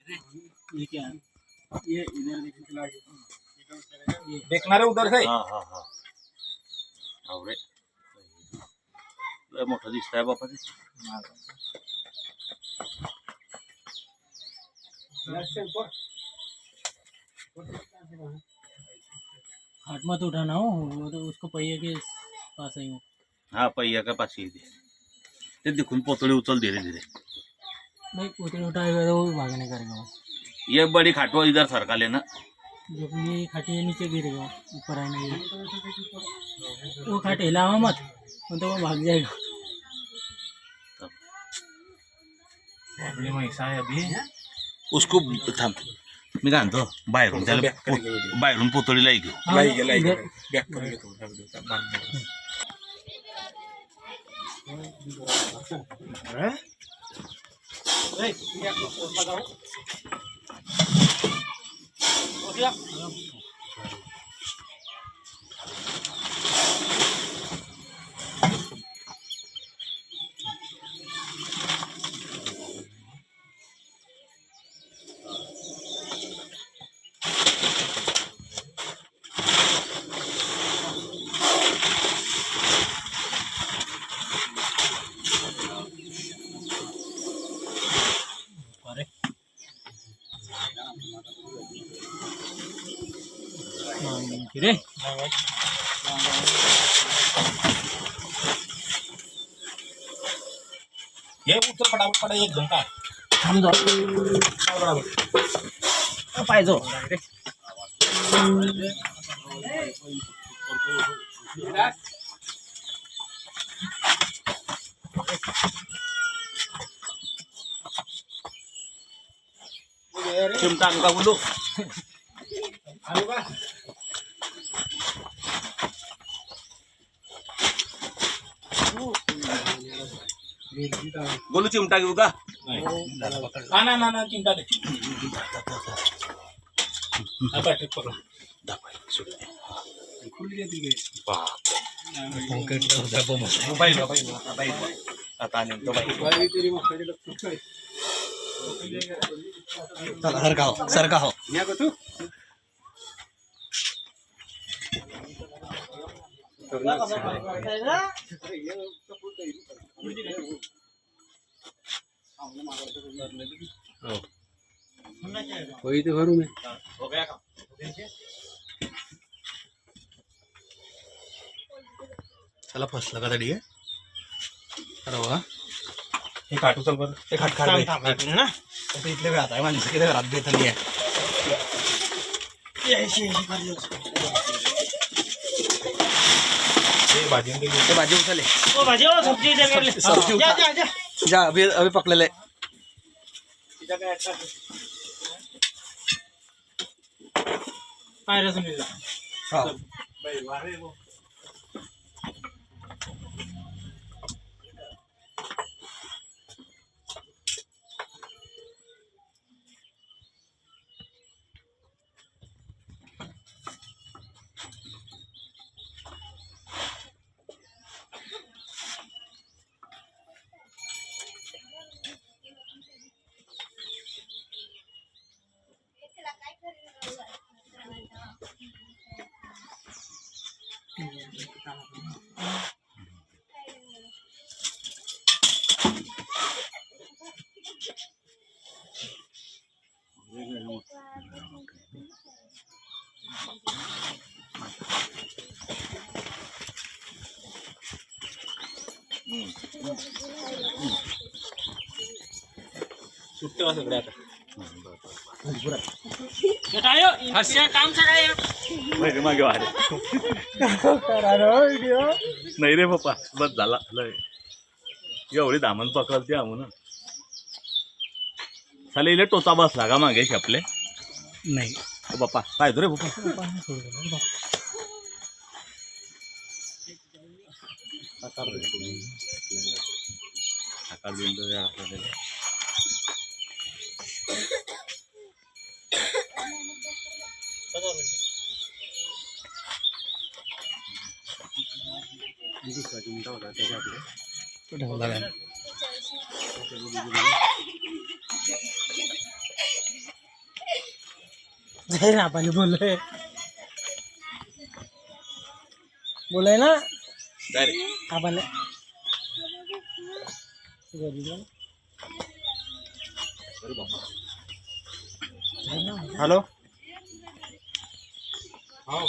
ये क्या है? ये इधर देखना रे उधर से। हाँ हाँ हाँ आवरे लय मोठं दिसतंय बापा ते हाथ मत उठाना हो, वो तो उसको पहिए के पास ही हो। हा पहिया का पाशी आहे ते दिखून पोतळी उचल धीरे धीरे नहीं उतने उठाएगा तो वो भागने करेगा वो। ये बड़ी खाटो इधर सरका लेना जब ये खाटी नीचे गिरेगा ऊपर आने गिरे वो खाट हिलावा मत, तो वो भाग जाएगा। अपनी महिषा है अभी। उसको थांब मी काय म्हणतो बाहेरून त्याला बाहेरून पोतळीला घेऊ हाँ, लाइए इधर- बैक करेंगे तो बांध दो। गिरे ये उचल फटाफट पड़ा एक घंटा। थांब जाओ पाहिजे चिमटा का बोलू बोलू चिमटा घेऊ का ना ना ना चिंता दे। अब बैठ पकड़। आता नेमतो बाई चला सरका हो वही तो भरू में हो गया का चला फसला का तडी अरे वा एक हाथ उचल बर। एक हाथ खा ना तो इतले वेळ आता माणसं किती घरात देत नाही ये भाजी के लिए। ते भाजी उचले वो भाजी हो सब्जी दे मेरे लिए। सब्जी जा उठा जा जा जा अभी पकलेले काय रस मिळला हाँ सुट्टे सगळे आता। हटायो इनका काम सगाया मागे मागे वारे नाही रे पप्पा बस झाला लय एवढी दामन पकडते आम्ही ना साले इले टोचा बसला का मागे आपले नहीं बाप्पा पाहिजे रे पप्पा आकार बिंदू या आपल्याला तो ढंग लगा जाय ना आपण बोललोय ना डायरेक्ट आपण हॅलो हो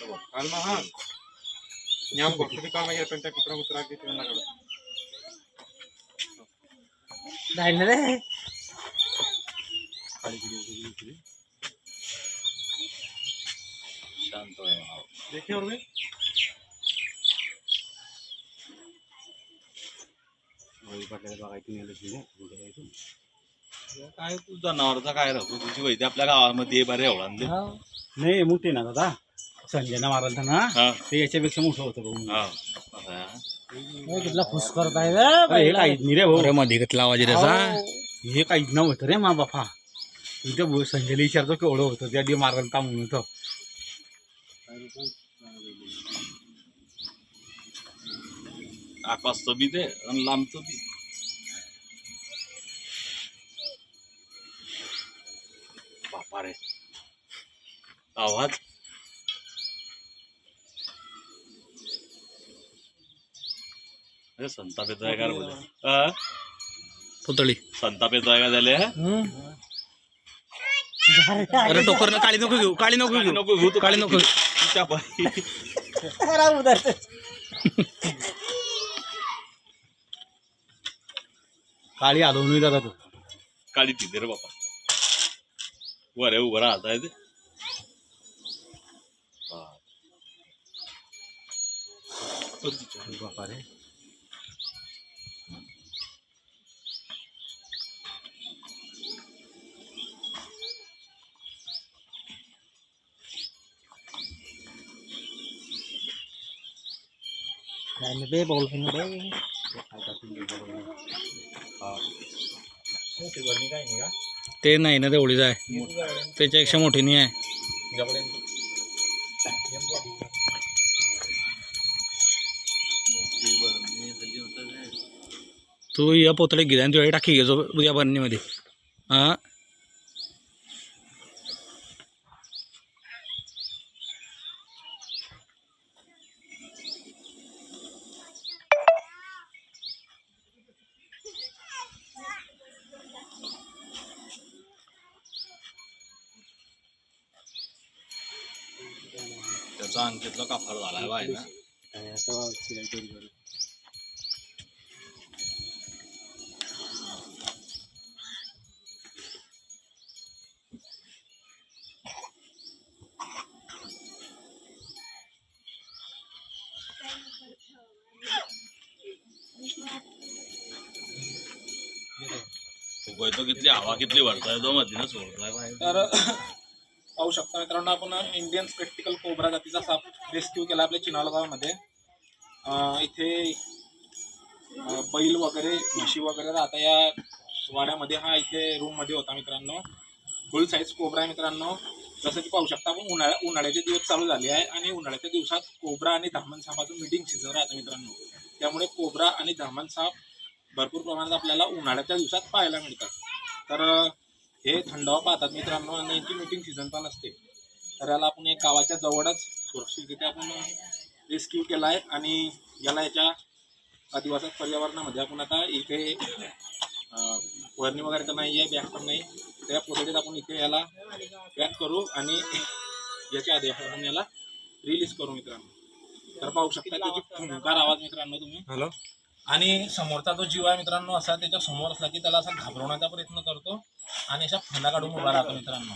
काल ना हा न्याम गोष्टी काल मागे पण त्या कुत्रा कुत्रा की त्यांना जाईल ना रे शांत देखिए और भी काय तू जनावरचा काय राहतो तुझी वैद्य आपल्या गावामध्ये बरे एवढा हा नाही मोठे ना दादा संजयना मारल ना हा ते याच्यापेक्षा मोठं होतं भाऊ हा असं आहे, हा. कुठला फुस करताय अरे हे काहीच नाही रे भाऊ अरे मध्ये घेतला आवाज रे असा हे काहीच नव्हतं रे मा बापा तुझ्या संजयला विचारतो केवढं होतं त्या आधी मारल का म्हणून होतं आकाश बी ते आणि लांबतो बी बापा रे आवाज अरे संताप येतोय का रे बोल पुतळी संताप येतोय का झाले अरे टोकर काळी नको घेऊ काळी नको घेऊ नको घेऊ काळी नको त्या बाई काळी आलो दादा तो काळी तिथे रे बापा वर उभं राहत आहे ते बापा रे जाईल बे बोल बे ते नाही ना तेवढीच आहे त्याच्यापेक्षा मोठी नाही आहे तू या पोतळे गिऱ्यान तुझ्या टाकी घे जो उद्या बरणीमध्ये हा त्याचा अंकितला काफार झालाय बाय ना तो कितली हवा कितली भरताय तो मधीनं सोडताय बाहेर तर पाहू शकता मित्रांनो आपण इंडियन स्पेक्टिकल कोब्रा जातीचा साप रेस्क्यू केला आपल्या चिनाळगावमध्ये इथे बैल वगैरे म्हशी वगैरे राहता या वाड्यामध्ये हा इथे रूममध्ये होता मित्रांनो फुल साईज कोब्रा आहे मित्रांनो जसं की पाहू शकता आपण उन्हाळ्याचे दिवस चालू झाले आहे आणि उन्हाळ्याच्या दिवसात कोब्रा आणि धामण सापाचं मीटिंग सीझन राहतं मित्रांनो त्यामुळे कोब्रा आणि धामण साप भरपूर प्रमाणात आपल्याला उन्हाळ्याच्या दिवसात पाहायला मिळतात तर हे थंडावा पाहतात मित्रांनो आणि यांची मीटिंग सीझन पण असते तर याला आपण एक गावाच्या जवळच सुरक्षितरित्या आपण रेस्क्यू केला आहे आणि याला याच्या आदिवासी पर्यावरणामध्ये आपण आता इथे वरणी वगैरे तर नाही आहे बॅग पण नाही त्या पद्धतीत आपण इथे याला पॅक करू आणि याच्या आधी आपण याला रिलीज करू मित्रांनो तर पाहू शकता त्याची खूंकार आवाज मित्रांनो तुम्ही हॅलो आणि समोरचा जो जीव आहे मित्रांनो असा त्याच्या समोर असला की त्याला असा घाबरवण्याचा प्रयत्न करतो आणि अशा फणा काढून उभा राहतो मित्रांनो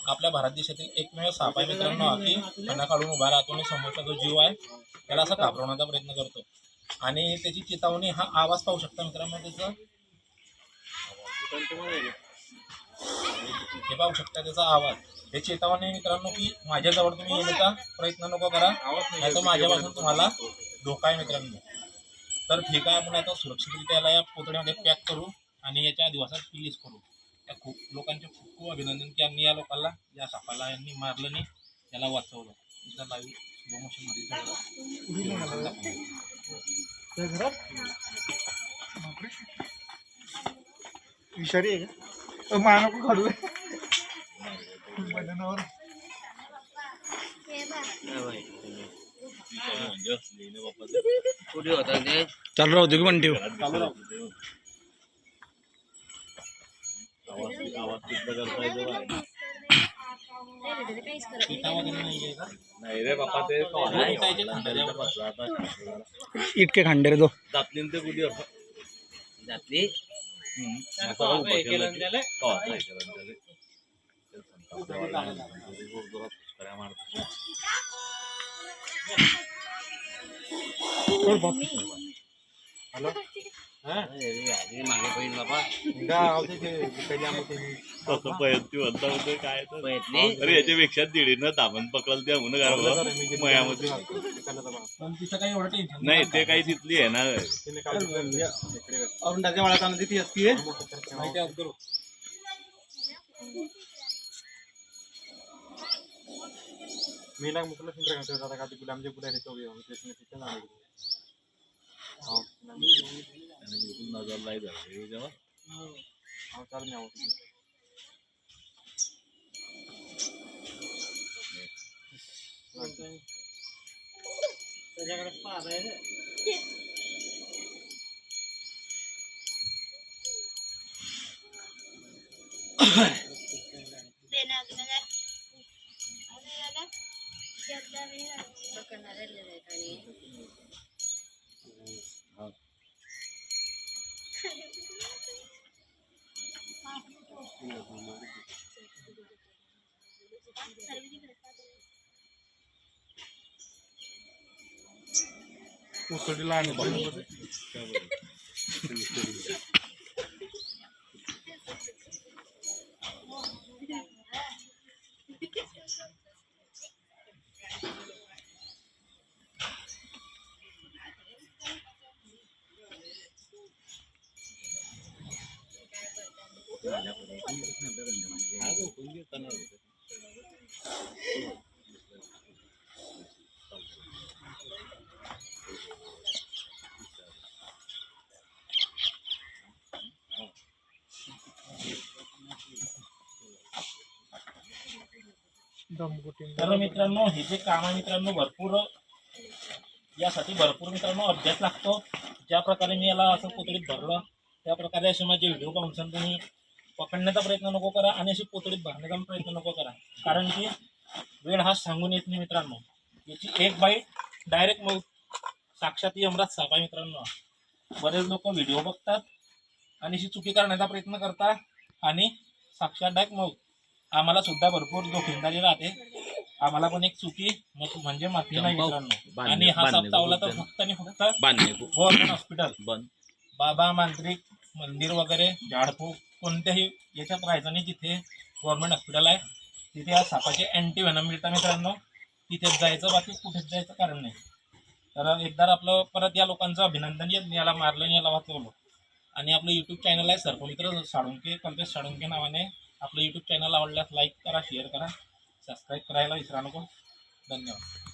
आपल्या भारत देशातील एकमेव साप आहे मित्रांनो हा की फणा काढून उभा राहतो आणि समोरचा जो जीव आहे त्याला असा घाबरवण्याचा प्रयत्न करतो आणि त्याची चेतावणी हा आवाज पाहू शकता मित्रांनो त्याचा हे पाहू शकता त्याचा आवाज हे चेतावणी मित्रांनो की माझ्याजवळ तुम्ही येण्याचा प्रयत्न नको करा नाही तर माझ्यापासून तुम्हाला धोका आहे मित्रांनो तर ठीक आहे आपण आता सुरक्षितरित्या याला या पोतड्यामध्ये पॅक करू आणि याच्या दिवसात रिलीज करू त्या खूप लोकांचे खूप खूप अभिनंदन की यांनी या लोकांना या सापाला यांनी मारलं नाही याला वाचवलं इथं लाईव्ह स्लो मोशनमध्ये विषारी आहे का चालू राहू दे की पण ठेव. नाही रे बापा ते इतके खांडे रे दो जातली ते कुठे जातली काय अरे याच्यापेक्षा दीडीनं दामन पकल त्या म्हणून मयामध्ये पण तिचं काही एवढं टेन्शन नाही ते काही तिथली आहे ना. अरुंडाच्या वाळात आणली ती असती माहिती आहे करू. मी लाग मुकला सिंद्र करतो दादा का तुला आमचे पुढे रेतो घेऊ त्याने तिथे जाणार. हां नजर नाही झाली जेव्हा हां चाल मी आहोत. त्याच्याकडे पाहता आहे उसळीला आणि तर मित्रांनो हे जे काम आहे मित्रांनो भरपूर यासाठी भरपूर मित्रांनो अभ्यास लागतो. ज्या प्रकारे मी याला असं पोतळीत भरलं त्या प्रकारे असे माझे व्हिडिओ पाहून तुम्ही पकडण्याचा प्रयत्न नको करा आणि अशी पोतळीत भरण्याचा प्रयत्न नको करा. कारण की वेळ हा सांगून येत नाही मित्रांनो. याची एक बाईट डायरेक्ट मग साक्षात यमराज साप आहे मित्रांनो. बरेच लोक व्हिडिओ बघतात आणि अशी चुकी करण्याचा प्रयत्न करतात आणि साक्षात डायरेक्ट मग आम्हाला सुद्धा भरपूर जोखीमदारी राहते. आम्हाला पण एक चुकी म्हणजे माफी नाही मित्रांनो. आणि हा साप चावला तर फक्त आणि फक्त गव्हर्नमेंट हॉस्पिटल बाबा मांत्रिक मंदिर वगैरे झाडफूक कोणत्याही याच्यात राहायचं नाही. जिथे गव्हर्नमेंट हॉस्पिटल आहे तिथे या सापाचे अँटी व्हेनम मिळतात मित्रांनो. तिथेच जायचं, बाकी कुठेच जायचं कारण नाही. तर एकदा आपलं परत या लोकांचं अभिनंदन. याला मारलं आणि याला वाचवलं. आणि आपलं यूट्यूब चॅनल आहे सर्पमित्र साळुंके कल्पेश साळुंके नावाने. आपलं यूट्यूब चॅनल आवडल्यास लाईक करा, शेअर करा, सबस्क्राईब करायला विसरा नको. धन्यवाद.